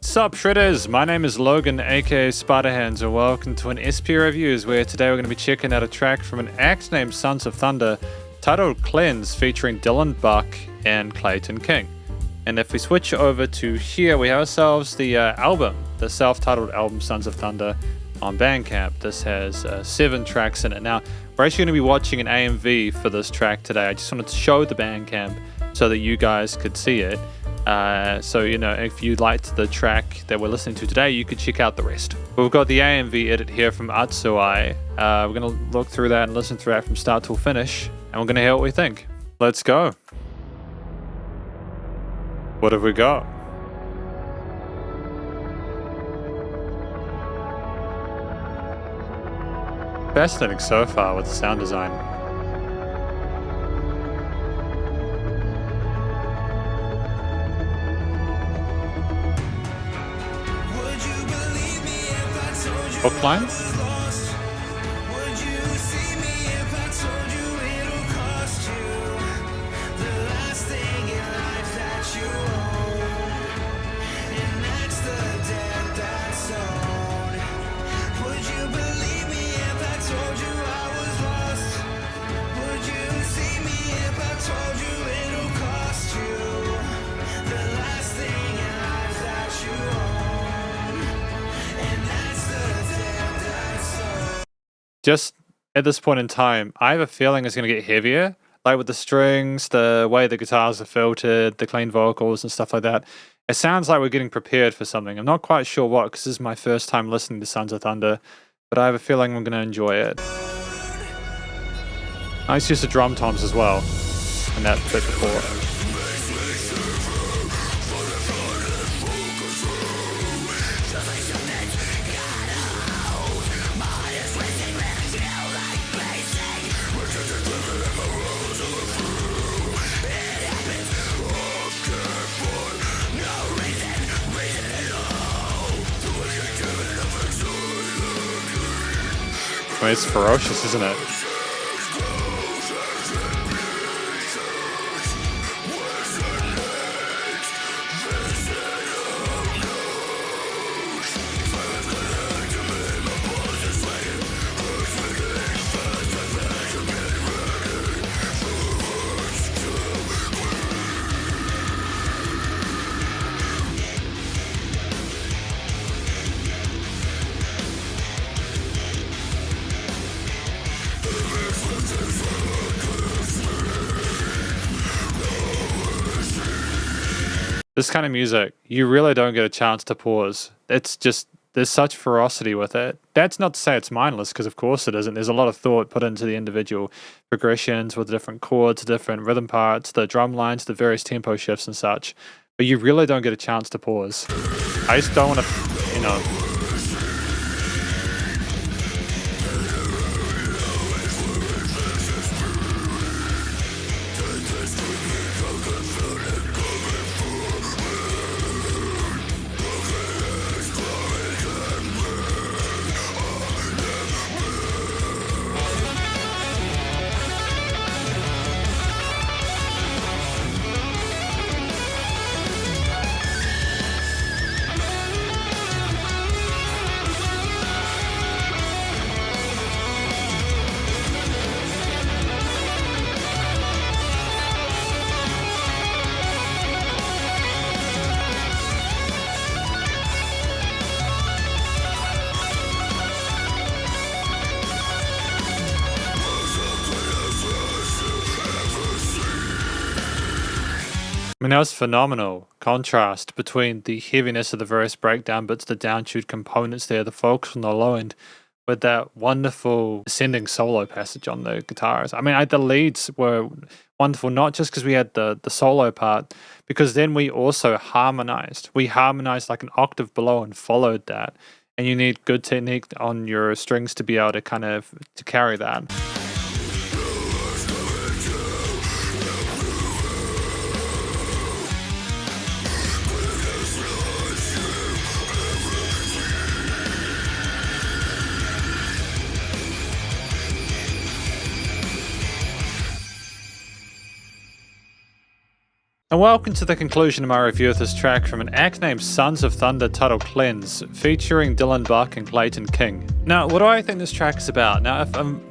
Sup Shredders, my name is Logan aka Spiderhands and welcome to an SP Reviews where today we're going to be checking out a track from an act named Sons of Thunder titled Cleanse featuring Dylan Buck and Clayton King. And if we switch over to here, we have ourselves the album, the self-titled album Sons of Thunder on Bandcamp. This has 7 tracks in it. Now, we're actually going to be watching an AMV for this track today. I just wanted to show the Bandcamp so that you guys could see it. So, you know, if you liked the track that we're listening to today, you could check out the rest. We've got the AMV edit here from Atsuai. We're going to look through that and listen through that from start till finish, and we're going to hear what we think. Let's go. What have we got? Fascinating so far with the sound design. Hook line? Just at this point in time, I have a feeling it's going to get heavier, like with the strings, the way the guitars are filtered, the clean vocals and stuff like that. It sounds like we're getting prepared for something. I'm not quite sure what, because this is my first time listening to Sons of Thunder, but I have a feeling I'm going to enjoy it. Nice use of drum toms as well in that bit before. I mean, it's ferocious, isn't it? This kind of music, you really don't get a chance to pause. It's just, there's such ferocity with it. That's not to say it's mindless, because of course it isn't. There's a lot of thought put into the individual progressions with different chords, different rhythm parts, the drum lines, the various tempo shifts and such. But you really don't get a chance to pause. I just don't want to, you know... I mean, that was phenomenal contrast between the heaviness of the various breakdown bits, the down-tuned components there, the focus on the low end, with that wonderful ascending solo passage on the guitars. I mean, the leads were wonderful, not just because we had the solo part, because then we also harmonized. We harmonized like an octave below and followed that. And you need good technique on your strings to be able to kind of to carry that. And welcome to the conclusion of my review of this track from an act named Sons of Thunder titled Cleanse, featuring Dylan Buck and Clayton King. Now, what do I think this track is about? Now, if I'm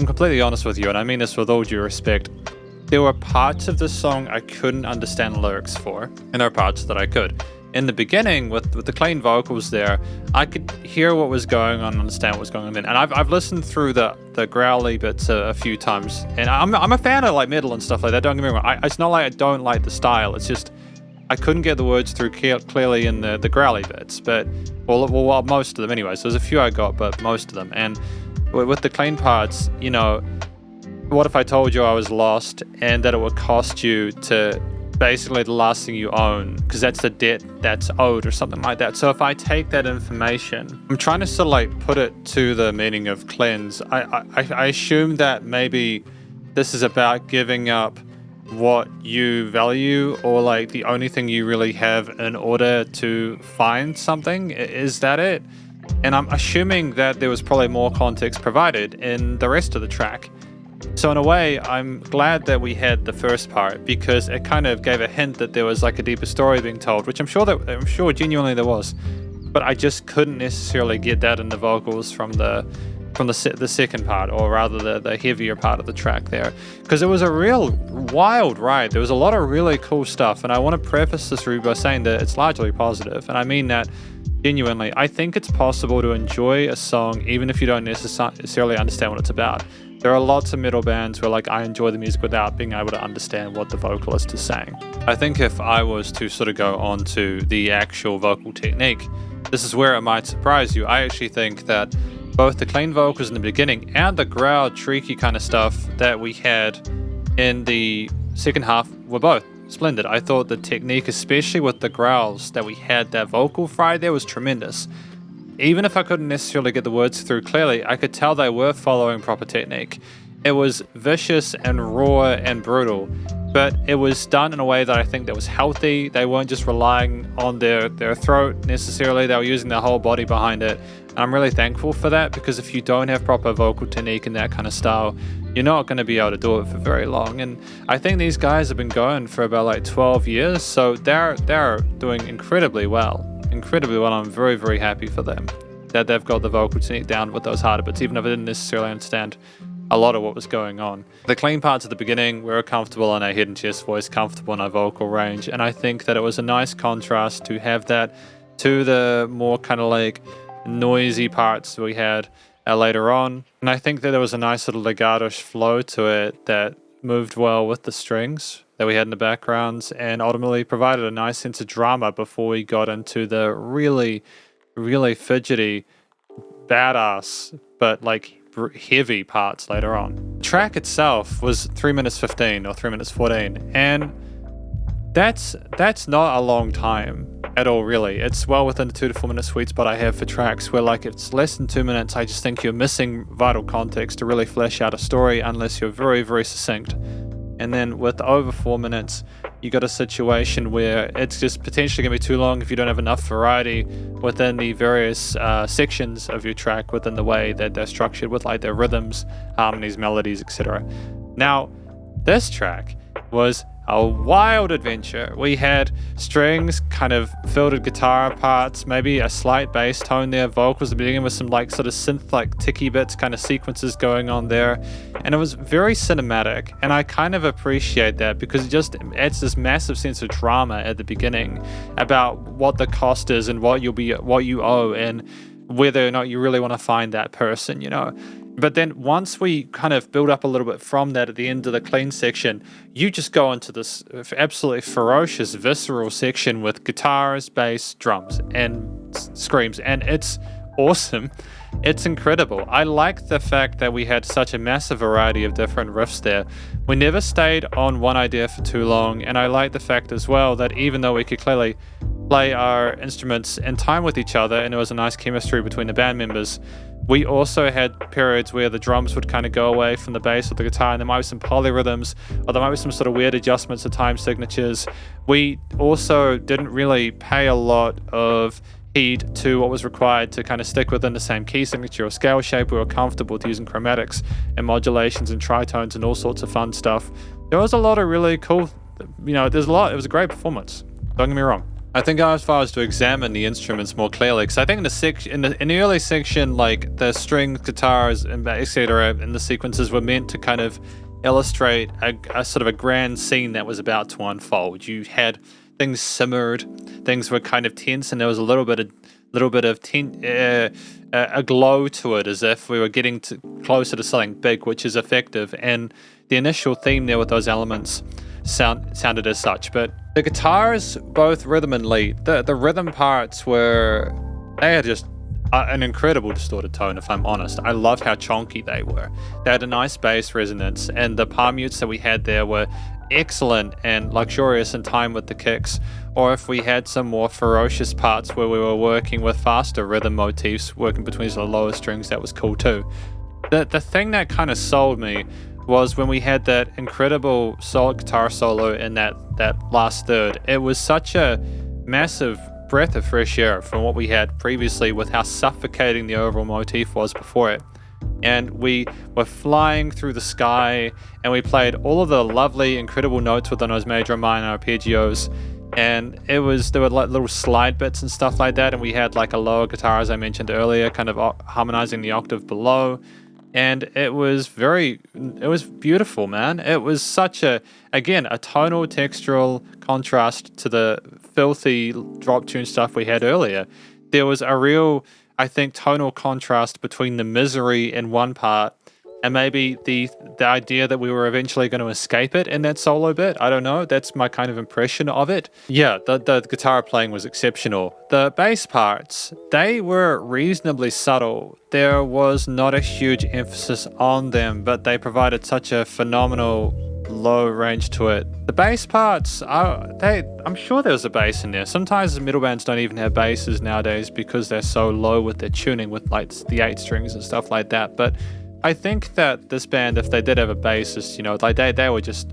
completely honest with you, and I mean this with all due respect, there were parts of this song I couldn't understand lyrics for, and there are parts that I could. In the beginning, with the clean vocals there, I could hear what was going on and understand what was going on then. And I've listened through the growly bits a few times, and I'm a fan of like metal and stuff like that, don't get me wrong. It's not like I don't like the style, it's just I couldn't get the words through clearly in the growly bits, but well, most of them anyway. So there's a few I got, but most of them. And with the clean parts, you know, what if I told you I was lost and that it would cost you to basically the last thing you own, because that's the debt that's owed or something like that. So if I take that information, I'm trying to sort of like put it to the meaning of cleanse. I assume that maybe this is about giving up what you value, or like the only thing you really have in order to find something. Is that it? And I'm assuming that there was probably more context provided in the rest of the track. So in a way, I'm glad that we had the first part, because it kind of gave a hint that there was like a deeper story being told, which I'm sure genuinely there was, but I just couldn't necessarily get that in the vocals from the second part, or rather the heavier part of the track there, because it was a real wild ride. There was a lot of really cool stuff, and I want to preface this review by saying that it's largely positive, and I mean that genuinely. I think it's possible to enjoy a song even if you don't necessarily understand what it's about. There are lots of metal bands where like I enjoy the music without being able to understand what the vocalist is saying. I think if I was to sort of go on to the actual vocal technique, this is where it might surprise you. I actually think that both the clean vocals in the beginning and the growled, shrieky kind of stuff that we had in the second half were both splendid. I thought the technique, especially with the growls that we had, that vocal fry there, was tremendous. Even if I couldn't necessarily get the words through clearly, I could tell they were following proper technique. It was vicious and raw and brutal, but it was done in a way that I think that was healthy. They weren't just relying on their throat necessarily, they were using their whole body behind it. And I'm really thankful for that, because if you don't have proper vocal technique in that kind of style, you're not going to be able to do it for very long. And I think these guys have been going for about like 12 years, so they're doing incredibly well. I'm very, very happy for them that they've got the vocal technique down with those harder bits, even if I didn't necessarily understand a lot of what was going on. The clean parts at the beginning were comfortable in our head and chest voice, comfortable in our vocal range, and I think that it was a nice contrast to have that to the more kind of like noisy parts we had later on. And I think that there was a nice little legato-ish flow to it that moved well with the strings that we had in the backgrounds, and ultimately provided a nice sense of drama before we got into the really, really fidgety, badass, but like heavy parts later on. The track itself was 3 minutes 15 or 3 minutes 14, and that's not a long time at all, really. It's well within the 2 to 4 minute sweet spot I have for tracks where like if it's less than 2 minutes, I just think you're missing vital context to really flesh out a story unless you're very, very succinct. And then with over 4 minutes, you got a situation where it's just potentially going to be too long if you don't have enough variety within the various sections of your track, within the way that they're structured with like their rhythms, harmonies, melodies, etc. Now, this track was a wild adventure. We had strings, kind of filtered guitar parts, maybe a slight bass tone there, vocals at the beginning with some like sort of synth like ticky bits, kind of sequences going on there, and it was very cinematic, and I kind of appreciate that because it just adds this massive sense of drama at the beginning about what the cost is and what you owe, and whether or not you really want to find that person, you know. But then once we kind of build up a little bit from that at the end of the clean section, you just go into this absolutely ferocious, visceral section with guitars, bass, drums, and screams. And it's awesome. It's incredible. I like the fact that we had such a massive variety of different riffs there. We never stayed on one idea for too long. And I like the fact as well that even though we could clearly play our instruments in time with each other and there was a nice chemistry between the band members, we also had periods where the drums would kind of go away from the bass or the guitar, and there might be some polyrhythms, or there might be some sort of weird adjustments to time signatures. We also didn't really pay a lot of heed to what was required to kind of stick within the same key signature or scale shape. We were comfortable with using chromatics and modulations and tritones and all sorts of fun stuff. There was a lot of really cool there's a lot. It was a great performance. Don't get me wrong. I think if I was to examine the instruments more clearly, because I think in the early section, like the strings, guitars, and etc., and the sequences were meant to kind of illustrate a sort of a grand scene that was about to unfold. You had things simmered, things were kind of tense, and there was a little bit of a glow to it, as if we were getting closer to something big, which is effective. And the initial theme there with those elements sounded as such. But the guitars, both rhythm and lead, the rhythm parts they had just an incredible distorted tone, if I'm honest. I loved how chonky they were. They had a nice bass resonance, and the palm mutes that we had there were excellent and luxurious in time with the kicks. Or if we had some more ferocious parts where we were working with faster rhythm motifs, working between the lower strings, that was cool too. The thing that kind of sold me was when we had that incredible guitar solo in that last third. It was such a massive breath of fresh air from what we had previously with how suffocating the overall motif was before it. And we were flying through the sky, and we played all of the lovely, incredible notes within those major and minor arpeggios. And there were like little slide bits and stuff like that, and we had like a lower guitar, as I mentioned earlier, kind of harmonizing the octave below. And it was beautiful, man. It was such a tonal, textural contrast to the filthy drop tune stuff we had earlier. There was a real, I think, tonal contrast between the misery in one part and maybe the idea that we were eventually going to escape it in that solo bit. I don't know. That's my kind of impression of it. Yeah, the guitar playing was exceptional. The bass parts, they were reasonably subtle. There was not a huge emphasis on them, but they provided such a phenomenal low range to it. The bass parts, I'm sure there was a bass in there. Sometimes the metal bands don't even have basses nowadays because they're so low with their tuning with like the 8 strings and stuff like that. But I think that this band, if they did have a bassist, like they were just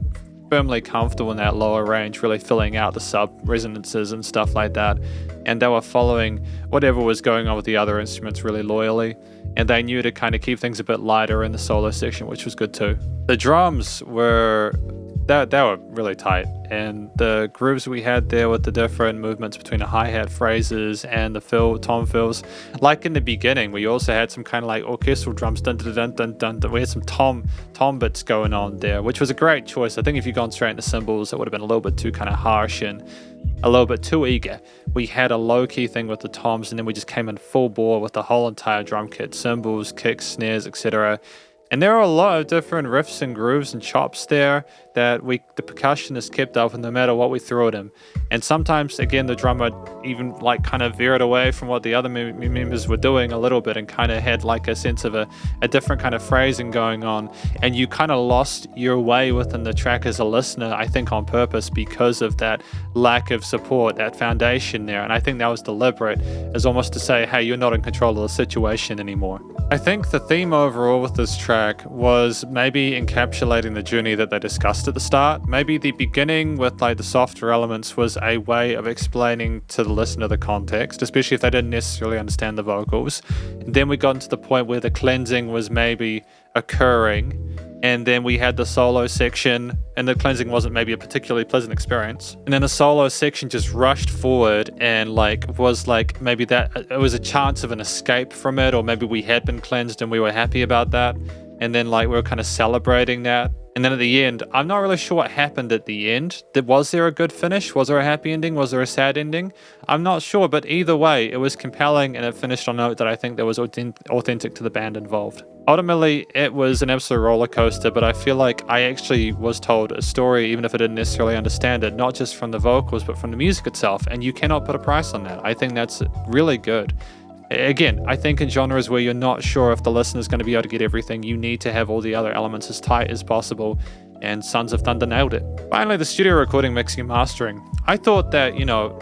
firmly comfortable in that lower range, really filling out the sub resonances and stuff like that. And they were following whatever was going on with the other instruments really loyally. And they knew to kind of keep things a bit lighter in the solo section, which was good too. The drums were really tight, and the grooves we had there with the different movements between the hi-hat phrases and the tom fills. Like in the beginning, we also had some kind of like orchestral drums, dun dun dun dun dun. dun. We had some tom bits going on there, which was a great choice. I think if you'd gone straight into cymbals, it would have been a little bit too kind of harsh and a little bit too eager. We had a low-key thing with the toms, and then we just came in full bore with the whole entire drum kit, cymbals, kicks, snares, etc. And there are a lot of different riffs and grooves and chops there that the percussionist kept up no matter what we threw at him. And sometimes, again, the drummer even like kind of veered away from what the other members were doing a little bit and kind of had like a sense of a different kind of phrasing going on. And you kind of lost your way within the track as a listener, I think on purpose, because of that lack of support, that foundation there. And I think that was deliberate, as almost to say, hey, you're not in control of the situation anymore. I think the theme overall with this track was maybe encapsulating the journey that they discussed at the start. Maybe the beginning with like the softer elements was a way of explaining to the listener the context, especially if they didn't necessarily understand the vocals. And then we got into the point where the cleansing was maybe occurring, and then we had the solo section, and the cleansing wasn't maybe a particularly pleasant experience. And then the solo section just rushed forward and was maybe that it was a chance of an escape from it, or maybe we had been cleansed and we were happy about that. And then we were kind of celebrating that. And then at the end, I'm not really sure what happened at the end. Was there a good finish? Was there a happy ending? Was there a sad ending? I'm not sure, but either way, it was compelling, and it finished on a note that I think that was authentic to the band involved. Ultimately, it was an absolute roller coaster, but I feel like I actually was told a story, even if I didn't necessarily understand it, not just from the vocals, but from the music itself, and you cannot put a price on that. I think that's really good. Again, I think in genres where you're not sure if the listener's going to be able to get everything, you need to have all the other elements as tight as possible, and Sons of Thunder nailed it. Finally, the studio recording, mixing, and mastering. I thought that,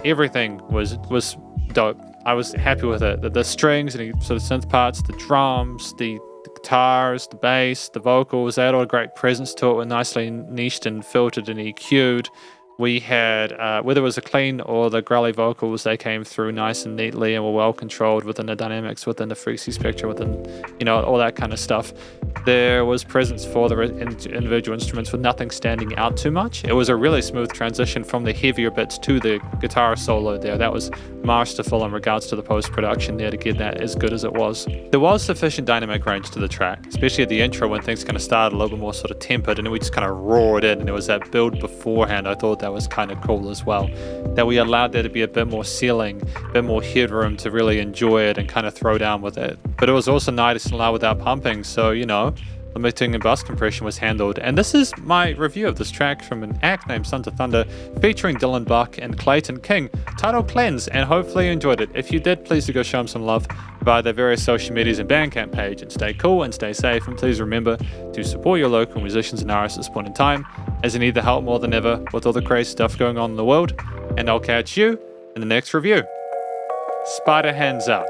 everything was dope. I was happy with it. The strings and sort of synth parts, the drums, the guitars, the bass, the vocals, they had all a great presence to it, were nicely niched and filtered and EQ'd. We had, whether it was the clean or the growly vocals, they came through nice and neatly and were well controlled within the dynamics, within the frequency spectrum, within, all that kind of stuff. There was presence for the individual instruments with nothing standing out too much. It was a really smooth transition from the heavier bits to the guitar solo there. That was masterful in regards to the post-production there to get that as good as it was. There was sufficient dynamic range to the track, especially at the intro when things kind of started a little bit more sort of tempered, and then we just kind of roared in, and there was that build beforehand. I thought that was kind of cool as well, that we allowed there to be a bit more ceiling, a bit more headroom to really enjoy it and kind of throw down with it. But it was also nice and loud without pumping, so limiting and bus compression was handled. And this is my review of this track from an act named Sons of Thunder, featuring Dylan Buck and Clayton King, titled Cleanse, and hopefully you enjoyed it. If you did, please do go show them some love via their various social medias and Bandcamp page, and stay cool and stay safe, and please remember to support your local musicians and artists at this point in time, as they need the help more than ever with all the crazy stuff going on in the world. And I'll catch you in the next review. Spiderhands out.